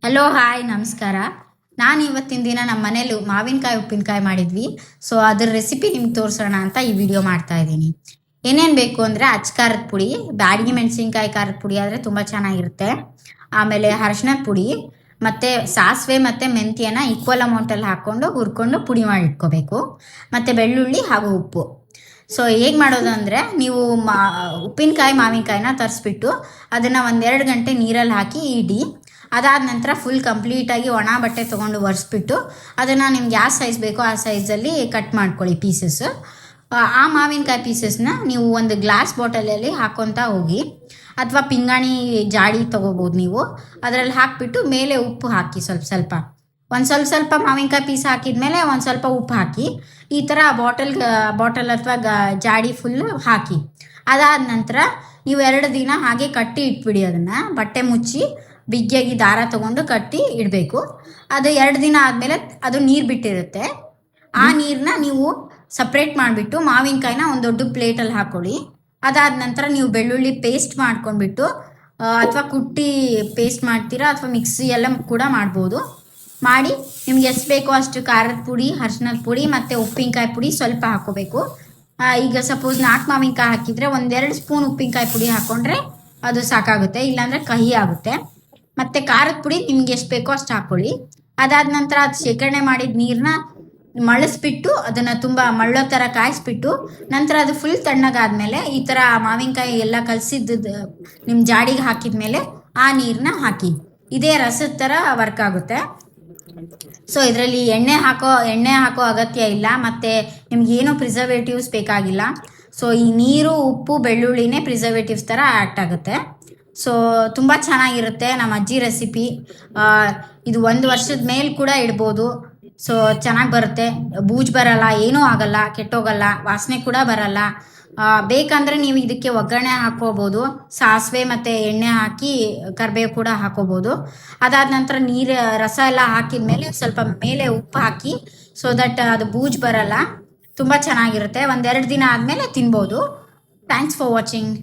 Hello hi ನಮಸ್ಕಾರ. ನಾನು ಇವತ್ತಿನ ದಿನ ನಮ್ಮ ಮನೇಲಿ ಮಾವಿನಕಾಯಿ ಉಪ್ಪಿನಕಾಯಿ ಮಾಡಿದ್ವಿ. ಸೊ ಅದ್ರ ರೆಸಿಪಿ ನಿಮ್ಗೆ ತೋರಿಸೋಣ ಅಂತ ಈ ವಿಡಿಯೋ ಮಾಡ್ತಾ ಇದ್ದೀನಿ. ಏನೇನು ಬೇಕು ಅಂದರೆ ಖಾರದ ಪುಡಿ, ಬ್ಯಾಡಗಿ ಮೆಣಸಿನ್ಕಾಯಿ ಖಾರದ ಪುಡಿ ಆದರೆ ತುಂಬ ಚೆನ್ನಾಗಿರುತ್ತೆ. ಆಮೇಲೆ ಅರಿಶಿಣದ ಪುಡಿ ಮತ್ತು ಸಾಸಿವೆ ಮತ್ತು ಮೆಂತ್ಯನ ಈಕ್ವಲ್ ಅಮೌಂಟಲ್ಲಿ ಹಾಕ್ಕೊಂಡು ಹುರ್ಕೊಂಡು ಪುಡಿ ಮಾಡಿ ಇಟ್ಕೋಬೇಕು. ಮತ್ತು ಬೆಳ್ಳುಳ್ಳಿ ಹಾಗೂ ಉಪ್ಪು. ಸೊ ಹೇಗೆ ಮಾಡೋದು ಅಂದರೆ, ನೀವು ಉಪ್ಪಿನಕಾಯಿ ಮಾವಿನಕಾಯಿನ ತರಿಸ್ಬಿಟ್ಟು ಅದನ್ನು 1-2 ಗಂಟೆ ನೀರಲ್ಲಿ ಹಾಕಿ ಇಡಿ. ಅದಾದ ನಂತರ ಫುಲ್ ಕಂಪ್ಲೀಟಾಗಿ ಒಣ ಬಟ್ಟೆ ತೊಗೊಂಡು ಒರೆಸ್ಬಿಟ್ಟು ಅದನ್ನು ನಿಮ್ಗೆ ಯಾವ ಸೈಜ್ ಬೇಕೋ ಆ ಸೈಜಲ್ಲಿ ಕಟ್ ಮಾಡ್ಕೊಳ್ಳಿ ಪೀಸಸ್. ಆ ಮಾವಿನಕಾಯಿ ಪೀಸಸ್ನ ನೀವು ಒಂದು ಗ್ಲಾಸ್ ಬಾಟಲಲ್ಲಿ ಹಾಕ್ಕೊತಾ ಹೋಗಿ, ಅಥವಾ ಪಿಂಗಾಣಿ ಜಾಡಿ ತೊಗೋಬೋದು ನೀವು. ಅದರಲ್ಲಿ ಹಾಕಿಬಿಟ್ಟು ಮೇಲೆ ಉಪ್ಪು ಹಾಕಿ ಸ್ವಲ್ಪ ಸ್ವಲ್ಪ ಮಾವಿನಕಾಯಿ ಪೀಸ್ ಹಾಕಿದ್ಮೇಲೆ ಒಂದು ಸ್ವಲ್ಪ ಉಪ್ಪು ಹಾಕಿ ಈ ಥರ ಬಾಟಲ್ ಅಥವಾ ಜಾಡಿ ಫುಲ್ ಹಾಕಿ. ಅದಾದ ನಂತರ ನೀವು 2 ದಿನ ಹಾಗೆ ಕಟ್ಟಿ ಇಟ್ಬಿಡಿ. ಅದನ್ನು ಬಟ್ಟೆ ಮುಚ್ಚಿ ಬಿಗಿಯಾಗಿ ದಾರ ತೊಗೊಂಡು ಕಟ್ಟಿ ಇಡಬೇಕು. ಅದು 2 ದಿನ ಆದಮೇಲೆ ಅದು ನೀರು ಬಿಟ್ಟಿರುತ್ತೆ. ಆ ನೀರನ್ನ ನೀವು ಸಪ್ರೇಟ್ ಮಾಡಿಬಿಟ್ಟು ಮಾವಿನಕಾಯಿನ ಒಂದು ದೊಡ್ಡ ಪ್ಲೇಟಲ್ಲಿ ಹಾಕ್ಕೊಳ್ಳಿ. ಅದಾದ ನಂತರ ನೀವು ಬೆಳ್ಳುಳ್ಳಿ ಪೇಸ್ಟ್ ಮಾಡ್ಕೊಂಡ್ಬಿಟ್ಟು, ಅಥವಾ ಕುಟ್ಟಿ ಪೇಸ್ಟ್ ಮಾಡ್ತೀರಾ ಅಥವಾ ಮಿಕ್ಸಿ ಎಲ್ಲ ಕೂಡ ಮಾಡ್ಬೋದು. ಮಾಡಿ ನಿಮ್ಗೆ ಎಷ್ಟು ಬೇಕೋ ಅಷ್ಟು ಖಾರದ ಪುಡಿ, ಅರಿಶಿಣದ ಪುಡಿ ಮತ್ತು ಉಪ್ಪಿನಕಾಯಿ ಪುಡಿ ಸ್ವಲ್ಪ ಹಾಕ್ಕೋಬೇಕು. ಈಗ ಸಪೋಸ್ 4 ಮಾವಿನಕಾಯಿ ಹಾಕಿದರೆ 1-2 ಸ್ಪೂನ್ ಉಪ್ಪಿನಕಾಯಿ ಪುಡಿ ಹಾಕ್ಕೊಂಡ್ರೆ ಅದು ಸಾಕಾಗುತ್ತೆ, ಇಲ್ಲಾಂದರೆ ಕಹಿ ಆಗುತ್ತೆ. ಮತ್ತು ಖಾರದ ಪುಡಿ ನಿಮ್ಗೆ ಎಷ್ಟು ಬೇಕೋ ಅಷ್ಟು ಹಾಕ್ಕೊಳ್ಳಿ. ಅದಾದ ನಂತರ ಅದು ಶೇಖರಣೆ ಮಾಡಿದ ನೀರನ್ನ ಮಳಿಸ್ಬಿಟ್ಟು ಅದನ್ನು ತುಂಬ ಮಳ್ಳೋ ಥರ ಕಾಯಿಸ್ಬಿಟ್ಟು, ನಂತರ ಅದು ಫುಲ್ ತಣ್ಣಗಾದ್ಮೇಲೆ ಈ ಥರ ಮಾವಿನಕಾಯಿ ಎಲ್ಲ ಕಲಸಿದ್ದು ನಿಮ್ಮ ಜಾಡಿಗೆ ಹಾಕಿದ ಮೇಲೆ ಆ ನೀರನ್ನ ಹಾಕಿ. ಇದೇ ರಸದ ಥರ ವರ್ಕ್ ಆಗುತ್ತೆ. ಸೊ ಇದರಲ್ಲಿ ಎಣ್ಣೆ ಹಾಕೋ ಅಗತ್ಯ ಇಲ್ಲ, ಮತ್ತು ನಿಮಗೇನು ಪ್ರಿಸರ್ವೇಟಿವ್ಸ್ ಬೇಕಾಗಿಲ್ಲ. ಸೊ ಈ ನೀರು, ಉಪ್ಪು, ಬೆಳ್ಳುಳ್ಳಿನೇ ಪ್ರಿಸರ್ವೇಟಿವ್ಸ್ ಥರ ಆ್ಯಕ್ಟ್ ಆಗುತ್ತೆ. ಸೊ ತುಂಬ ಚೆನ್ನಾಗಿರುತ್ತೆ ನಮ್ಮ ಅಜ್ಜಿ ರೆಸಿಪಿ. ಇದು 1 ವರ್ಷದ ಮೇಲೆ ಕೂಡ ಇಡ್ಬೋದು. ಸೊ ಚೆನ್ನಾಗಿ ಬರುತ್ತೆ, ಬೂಜು ಬರಲ್ಲ, ಏನೂ ಆಗಲ್ಲ, ಕೆಟ್ಟೋಗಲ್ಲ, ವಾಸನೆ ಕೂಡ ಬರಲ್ಲ. ಬೇಕಂದರೆ ನೀವು ಇದಕ್ಕೆ ಒಗ್ಗರಣೆ ಹಾಕ್ಕೋಬೋದು. ಸಾಸಿವೆ ಮತ್ತು ಎಣ್ಣೆ ಹಾಕಿ ಕರಿಬೇವು ಕೂಡ ಹಾಕೋಬೋದು. ಅದಾದ ನಂತರ ರಸ ಎಲ್ಲ ಹಾಕಿದ ಮೇಲೆ ಸ್ವಲ್ಪ ಮೇಲೆ ಉಪ್ಪು ಹಾಕಿ, ಸೊ ದಟ್ ಅದು ಬೂಜು ಬರಲ್ಲ. ತುಂಬ ಚೆನ್ನಾಗಿರುತ್ತೆ. 1-2 ದಿನ ಆದಮೇಲೆ ತಿನ್ಬೋದು. Thanks for watching.